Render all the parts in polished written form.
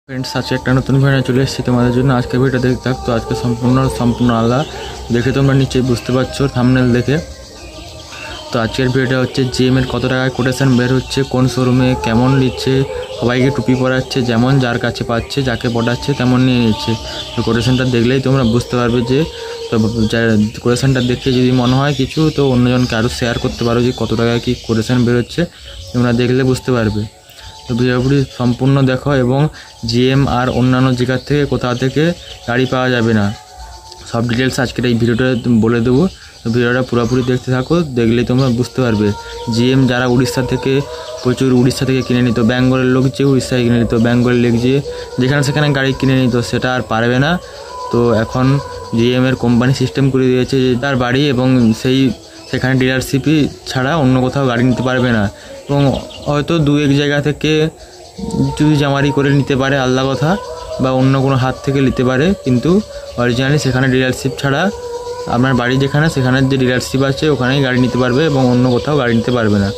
Friends आज एक नतून भिडियो चले तुम्हारे जो आज के भिडियो देखते तो आज के सम्पूर्ण आलादा देखे तुम्हारा नीचे बुझते पारछो थाम्बनेल देखे। तो आज के भिडियो हे जिएम कत टाका कोटेशन बेर होच्छे कोन शोरूमे केमन निচ্ছে सबाइके टुपी पराচ্ছে जेमन जार काছে पाচ্ছে जाके पटाচ্ছে तेमन निয়ে নিচ্ছে। तो कोटेशनটা देखलेই তোমরা বুঝতে পারবে যে তো কোটেশনটা দেখে যদি মনে হয় কিছু তো অন্যজনকে আরও শেয়ার করতে পারো যে কত টাকা কি কোটেশন বের হচ্ছে তোমরা দেখলে বুঝতে পারবে। तो भिडियोटी सम्पूर्ण देखो एवं जिएम और अन्यान्य जगह থেকে কোথা থেকে গাড়ি পাওয়া যাবে না सब डिटेल्स आज के भिडियोटा बोले देव। तो भिडियोटा पुरोपुरी देखते থাকো देखलेই তোমরা বুঝতে পারবে। जिएम যারা উড়িষ্যা থেকে প্রচুর উড়িষ্যা থেকে কিনে নিত বেঙ্গলের লোক যে উড়িষ্যায় কিনে নিত বেঙ্গলের লোক যে যেখানে সেখানে গাড়ি কিনে নিত সেটা আর পারবে না। তো এখন জিএম এর কোম্পানি সিস্টেম করে দিয়েছে যে তার বাড়ি এবং সেখানে ডিলারশিপই ছাড়া অন্য কোথাও গাড়ি নিতে পারবে না এবং হয়তো দু এক জায়গা থেকে যদি জামারি করে নিতে পারে আলাদা কথা বা অন্য কোনো হাত থেকে নিতে পারে কিন্তু অরিজিনালি সেখানে ডিলারশিপ ছাড়া আপনার বাড়ি যেখানে সেখানে যে ডিলারশিপ আছে ওখানেই গাড়ি নিতে পারবে এবং অন্য কোথাও গাড়ি নিতে পারবে না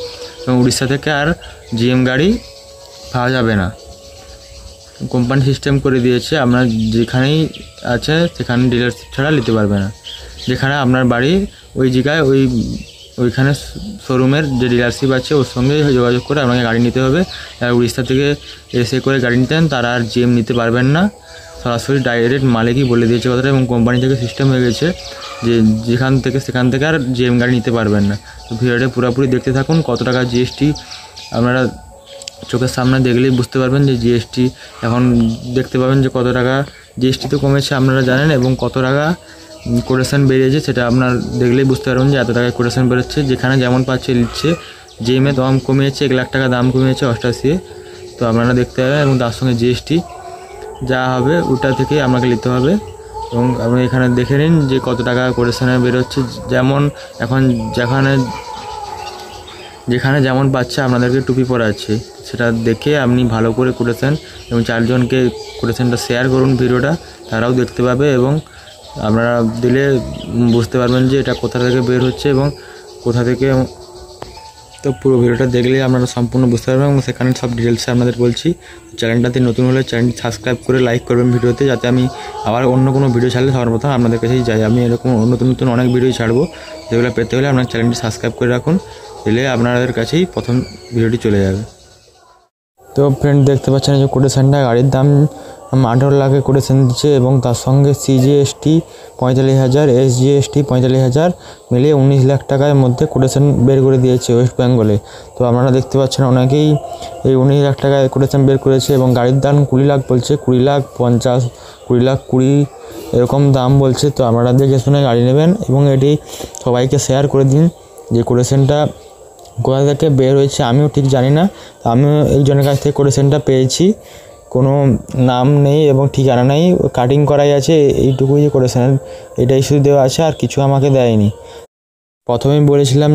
এবং উড়িষ্যা থেকে আর জিএম গাড়ি পাওয়া যাবে না। কোম্পানি সিস্টেম করে দিয়েছে আপনার যেখানেই আছে সেখানে ডিলারশিপ ছাড়া নিতে পারবে না। যেখানে আপনার বাড়ি ওই জায়গায় ওইখানে শোরুমের যে ডিলারশিপ আছে ওর সঙ্গে যোগাযোগ করে আপনাকে গাড়ি নিতে হবে। যারা উড়িষ্যা থেকে এসে করে গাড়ি নিতেন তারা আর জিএম নিতে পারবেন না, সরাসরি ডাইরেক্ট মালিকই বলে দিয়েছে কথাটা এবং কোম্পানি থেকে সিস্টেম হয়ে গেছে যে যেখান থেকে সেখান থেকে আর জিএম গাড়ি নিতে পারবেন না। তো ভিডিওটা পুরোপুরি দেখতে থাকুন। কত টাকা জিএসটি আপনারা চোখের সামনে দেখলেই বুঝতে পারবেন যে জিএসটি এখন দেখতে পাবেন যে কত টাকা জিএসটি তো কমেছে আপনারা জানেন এবং কত টাকা কোটেশন বেরিয়েছে সেটা আপনার দেখলেই বুঝতে পারবেন যে এত টাকায় কোটেশন বেরোচ্ছে যেখানে যেমন পাচ্ছে নিচ্ছে। জিএমে দাম কমিয়েছে 1 লাখ টাকা দাম কমিয়েছে 88। তো আপনারা দেখতে পাবেন এবং তার সঙ্গে জিএসটি যা হবে ওটা থেকে আপনাকে নিতে হবে এবং আপনি এখানে দেখে নিন যে কত টাকা কোটেশনে বেরোচ্ছে। যেমন এখন যেখানে যেমন পাচ্ছে আপনাদেরকে টুপি পরা আছে সেটা দেখে আপনি ভালো করে কোটেশন এবং 4 জনকে কোটেশনটা শেয়ার করুন ভিডিওটা তারাও দেখতে পাবে এবং আপনারা দিলে বুঝতে পারবেন যে এটা কোথা থেকে বের হচ্ছে এবং কোথা থেকে। তো পুরো ভিডিওটা দেখলেই আপনারা সম্পূর্ণ বুঝতে পারবেন এবং সেখানে সব ডিটেলস আপনাদের বলছি। চ্যানেলটাতে নতুন হলে চ্যানেলটি সাবস্ক্রাইব করে লাইক করবেন ভিডিওতে যাতে আমি আবার অন্য কোনো ভিডিও ছাড়লে সবার প্রথম আপনাদের কাছেই যাই। আমি এরকম নতুন নতুন অনেক ভিডিও ছাড়বো যেগুলো পেতে হলে আপনার চ্যানেলটি সাবস্ক্রাইব করে রাখুন, দিলে আপনাদের কাছেই প্রথম ভিডিওটি চলে যাবে। তো ফ্রেন্ড দেখতে পাচ্ছেন যে কোটেশনটা গাড়ির দাম 18 লাখে কোটেশন দিচ্ছে এবং তার সঙ্গে সিজিএসটি 45,000 এসজিএসটি 45,000 মিলিয়ে 19 লাখ টাকার মধ্যে কোটেশন বের করে দিয়েছে ওয়েস্ট বেঙ্গলে। তো আপনারা দেখতে পাচ্ছেন অনেকেই এই 19 লাখ টাকায় কোটেশন বের করেছে এবং গাড়ির দাম 20 লাখ বলছে, 20 লাখ 50, 20 লাখ 20 এরকম দাম বলছে। তো আপনারা দেখে শুনে গাড়ি নেবেন এবং এটি সবাইকে শেয়ার করে দিন যে কোটেশনটা কোথা থেকে বের হয়েছে আমিও ঠিক জানি না। আমিও একজনের কাছ থেকে কোটেশনটা পেয়েছি, কোনো নাম নেই এবং ঠিকানা নেই, কাটিং করাই আছে এইটুকুই যে কোটেশন এটাই শুধু দেওয়া আছে আর কিছু আমাকে দেয়নি। প্রথমেই বলেছিলাম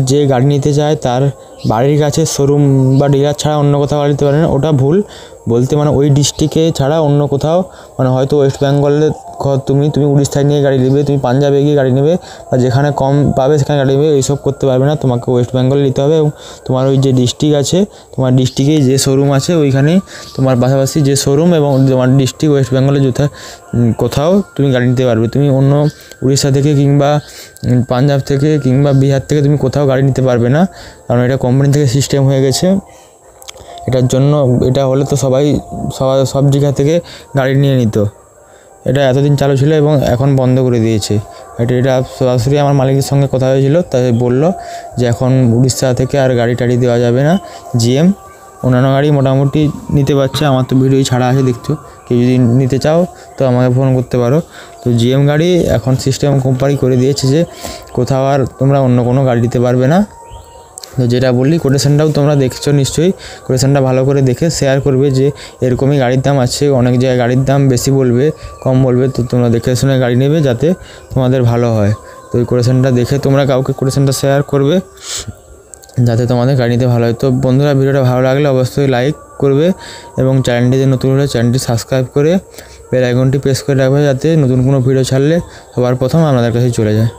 যে গাড়ি নিতে চায় তার বাড়ির কাছে শোরুম বা ডিলার ছাড়া অন্য কোথাও গাড়ি নিতে পারে না, ওটা ভুল বলতে মানে ওই ডিস্ট্রিক্টে ছাড়া অন্য কোথাও মানে হয়তো ওয়েস্ট বেঙ্গলে তুমি উড়িষ্যায় নিয়ে গাড়ি নেবে, তুমি পাঞ্জাবে গিয়ে গাড়ি নেবে বা যেখানে কম পাবে সেখানে গাড়ি নেবে, এইসব করতে পারবে না। তোমাকে ওয়েস্ট বেঙ্গলে নিতে হবে এবং তোমার ওই যে ডিস্ট্রিক্ট আছে তোমার ডিস্ট্রিক্টেই যে শোরুম আছে ওইখানেই তোমার পাশাপাশি যে শোরুম এবং তোমার ডিস্ট্রিক্ট ওয়েস্ট বেঙ্গলে কোথাও তুমি গাড়ি নিতে পারবে। তুমি অন্য উড়িষ্যা থেকে কিংবা পাঞ্জাব থেকে কিংবা বিহার থেকে তুমি কোথাও গাড়ি নিতে পারবে না, কারণ এটা কোম্পানি থেকে সিস্টেম হয়ে গেছে। এটার জন্য এটা হলে তো সব জায়গা থেকে গাড়ি নিয়ে নিত, এটা এতদিন চালু ছিল এবং এখন বন্ধ করে দিয়েছে। এটা সরাসরি আমার মালিকের সঙ্গে কথা হয়েছিল, তাই বললো যে এখন উড়িষ্যা থেকে আর গাড়ি টাড়ি দেওয়া যাবে না, জিএম অন্যান্য গাড়ি মোটামুটি নিতে পারছে। আমার তো ভিডিও ছাড়া আছে দেখছো, কেউ যদি নিতে চাও তো আমাকে ফোন করতে পারো। তো জিএম গাড়ি এখন সিস্টেম কোম্পানি করে দিয়েছে যে কোথাও আর তোমরা অন্য কোনো গাড়ি দিতে পারবে না। তো যেটা বললি কোটেশনটাও তোমরা দেখছো নিশ্চয়ই, কোটেশনটা ভালো করে দেখে শেয়ার করবে যে এরকমই গাড়ির দাম আছে, অনেক জায়গায় গাড়ির দাম বেশি বলবে কম বলবে, তো তোমরা দেখে শুনে গাড়ি নেবে যাতে তোমাদের ভালো হয়। তো ওই কোটেশনটা দেখে তোমরা কাউকে কোটেশনটা শেয়ার করবে যাতে তোমাদের গাড়ি নিতে ভালো হয়। তো বন্ধুরা ভিডিওটা ভালো লাগলে অবশ্যই লাইক করবে এবং চ্যানেলটিতে নতুন হলে চ্যানেলটি সাবস্ক্রাইব করে বেল আইকনটি প্রেস করে রাখবে যাতে নতুন কোনো ভিডিও ছাড়লে সবার প্রথম আপনাদের কাছে চলে যায়।